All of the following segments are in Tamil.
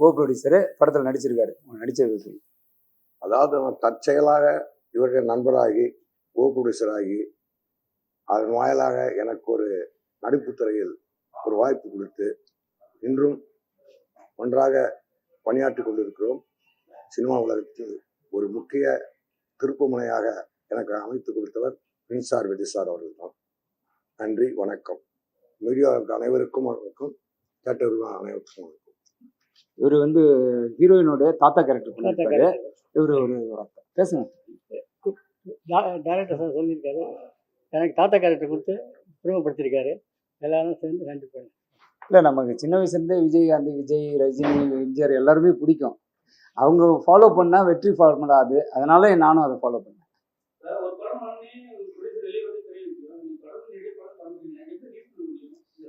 கோ ப்ரொடியூசரு படத்தில் நடிச்சிருக்காரு. நடிச்சது அதாவது நான் தற்செயலாக இவர்கள் நண்பராகி கோ ப்ரொடியூசராகி அதன் வாயிலாக எனக்கு ஒரு நடிப்பு துறையில் ஒரு வாய்ப்பு கொடுத்து இன்றும் ஒன்றாக பணியாற்றி கொண்டிருக்கிறோம். சினிமா உலகத்தில் ஒரு முக்கிய திருப்புமுனையாக எனக்கு அமைத்து கொடுத்தவர் மின்சார் விஜய் சார் அவர்கள் தான். நன்றி, வணக்கம். மீடியாவுக்கு அனைவருக்கும் வணக்கம், கேட்டவர்கள் அனைவருக்கும் வணக்கம். இவர் வந்து ஹீரோயினோட தாத்தா கேரக்டர் பண்ணியிருக்காரு. இவர் ஒரு பேசுங்க. டேரக்டர் சார் சொல்லியிருக்காரு, எனக்கு தாத்தா கேரக்டர் கொடுத்து பிரமப்படுத்தியிருக்காரு. எல்லாரும் சேர்ந்து நன்றி பண்ணு. இல்லை, நமக்கு சின்ன வயசுலேருந்தே விஜயகாந்த், விஜய், ரஜினி, எம்ஜிஆர் எல்லாருமே பிடிக்கும். அவங்க ஃபாலோ பண்ணால் வெற்றி ஃபார்முலா அது. அதனால நானும் அதை ஃபாலோ பண்ணேன்.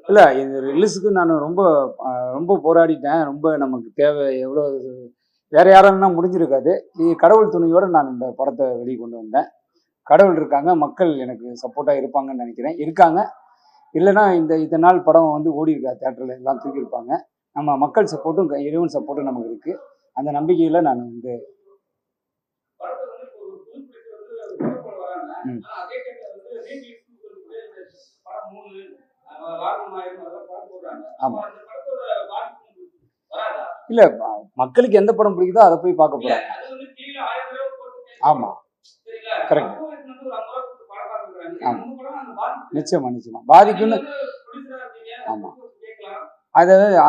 இல்லை, இந்த ரிலீஸுக்கு நான் ரொம்ப போராடிட்டேன். ரொம்ப நமக்கு தேவை எவ்வளோ வேறு யாராலும்னா முடிஞ்சிருக்காது. இது கடவுள் துணையோடு நான் இந்த படத்தை வெளியே கொண்டு வந்தேன். கடவுள் இருக்காங்க, மக்கள் எனக்கு சப்போர்ட்டாக இருப்பாங்கன்னு நினைக்கிறேன். இருக்காங்க. இல்லைன்னா இத்தனை நாள் படம் வந்து ஓடி இருக்கா, தேட்டரில் எல்லாம் தூக்கியிருப்பாங்க. நம்ம மக்கள் சப்போர்ட்டும் இறைவன் சப்போர்ட்டும் நமக்கு இருக்குது. அந்த நம்பிக்கையில் நான் வந்து ஆமாம். இல்லை, மக்களுக்கு எந்த படம் பிடிக்குதோ அதை போய் பார்க்க போகிறாங்க. ஆமாம், கரெக்ட். ஆமாம், நிச்சயமா பாதிக்குன்னு. ஆமாம், அதாவது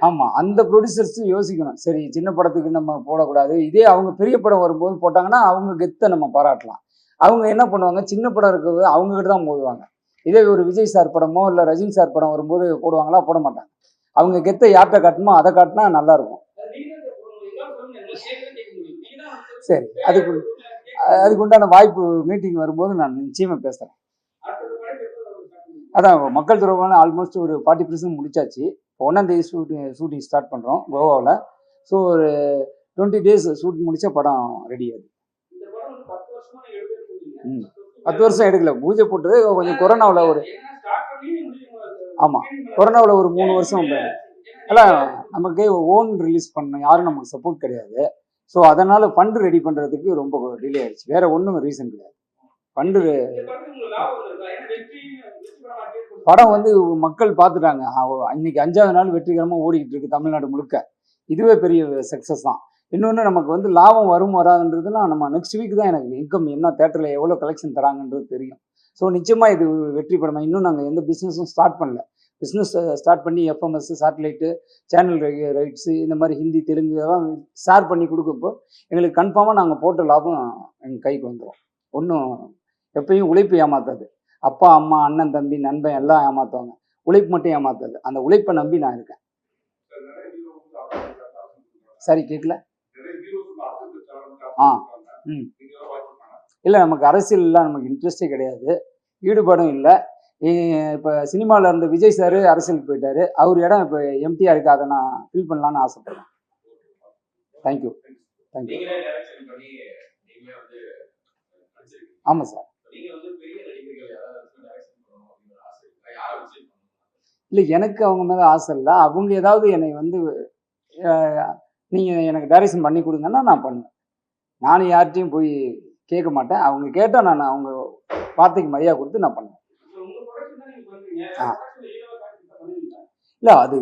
ஆமாம், அந்த ப்ரொடியூசர்ஸ் யோசிக்கணும். சரி, சின்ன படத்துக்கு நம்ம போடக்கூடாது. இதே அவங்க பெரிய படம் வரும்போது போட்டாங்கன்னா அவங்க கெத்தை நம்ம பாராட்டலாம். அவங்க என்ன பண்ணுவாங்க, சின்ன படம் இருக்கிறது அவங்ககிட்ட தான் போடுவாங்க. இதே ஒரு விஜய் சார் படமோ இல்லை ரஜினி சார் படம் வரும்போது போடுவாங்களா? போட மாட்டாங்க. அவங்க கெத்தை யார்கிட்ட காட்டணுமோ அதை காட்டினா நல்லாயிருக்கும். சரி, அதுக்கு உண்டான வாய்ப்பு மீட்டிங் வரும்போது நான் நிச்சயமாக பேசுகிறேன். அதான் மக்கள் தொடர்பான ஆல்மோஸ்ட் ஒரு 40% முடிச்சாச்சு. 1ஆம் தேதி ஷூட்டிங் ஸ்டார்ட் பண்ணுறோம் கோவாவில். ஸோ ஒரு 20 days ஷூட்டிங் முடித்தா படம் ரெடி ஆகுது. 10 வருஷம் எடுக்கல, பூஜை போட்டது கொஞ்சம் கொரோனாவில் ஒரு ஆமாம், கொரோனாவில் ஒரு 3 வருஷம் எல்லாம் நமக்கு ஓன் ரிலீஸ் பண்ணோம். யாரும் நமக்கு சப்போர்ட் கிடையாது. ஸோ அதனால் ஃபண்டு ரெடி பண்ணுறதுக்கு ரொம்ப டிலே ஆயிடுச்சு. வேறு ஒன்றும் ரீசன் கிடையாது. ஃபண்டு படம் வந்து மக்கள் பார்த்துட்டாங்க. இன்னைக்கு 5ஆவது நாள் வெற்றிகரமாக ஓடிக்கிட்டு இருக்கு தமிழ்நாடு முழுக்க. இதுவே பெரிய சக்ஸஸ் தான். இன்னொன்று, நமக்கு வந்து லாபம் வரும் வராதுன்றதுனா நம்ம நெக்ஸ்ட் வீக் தான் எனக்கு இன்கம் என்ன தேட்டரில் எவ்வளோ கலெக்ஷன் தராங்கன்றது தெரியும். ஸோ நிச்சயமாக இது வெற்றி படமா. இன்னும் நாங்கள் எந்த பிஸ்னஸும் ஸ்டார்ட் பண்ணல. பிஸ்னஸ் ஸ்டார்ட் பண்ணி எஃப்எம்எஸ், சேட்டலைட்டு, சேனல் ரைட்ஸு, இந்த மாதிரி ஹிந்தி, தெலுங்கு எல்லாம் ஷேர் பண்ணி கொடுக்கப்போ எங்களுக்கு கன்ஃபார்மாக நாங்கள் போட்ட லாபம் எங்கள் கைக்கு வந்துடும். ஒன்றும் எப்பயும் உழைப்பு ஏமாத்தாது. அப்பா, அம்மா, அண்ணன், தம்பி, நண்பன் எல்லாம் ஏமாற்றுவாங்க. உழைப்பு மட்டும் ஏமாத்தாது. அந்த உழைப்பை நம்பி நான் இருக்கேன். சரி, கேட்கல. இல்லை, நமக்கு அரசியல்லாம் நமக்கு இன்ட்ரெஸ்டே கிடையாது, ஈடுபாடும் இல்லை. இப்போ சினிமாவில் இருந்த விஜய் சார் அரசியலுக்கு போயிட்டாரு. அவர் இடம் இப்போ எம்டியாக இருக்குது. அதை நான் ஃபில் பண்ணலான்னு ஆசைப்படுறேன். தேங்க்யூ. ஆமாம் சார். இல்லை, எனக்கு அவங்க மேலே ஆசை இல்லை. அவங்க ஏதாவது என்னை வந்து நீங்கள் எனக்கு டைரக்ஷன் பண்ணி கொடுங்கன்னா நான் பண்ணுவேன். நானும் யார்கிட்டையும் போய் கேட்க மாட்டேன். அவங்க கேட்டால் நான் அவங்க வார்த்தைக்கு மரியாதை கொடுத்து நான் பண்ணுவேன். இல்லை, அது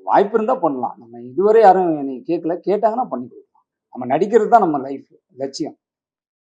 வாய்ப்பு இருந்தால் பண்ணலாம். நம்ம இதுவரை யாரும் என்னை கேட்கல. கேட்டாங்கன்னா பண்ணி கொடுக்கலாம். நம்ம நடிக்கிறது தான் நம்ம லைஃப் லட்சியம்.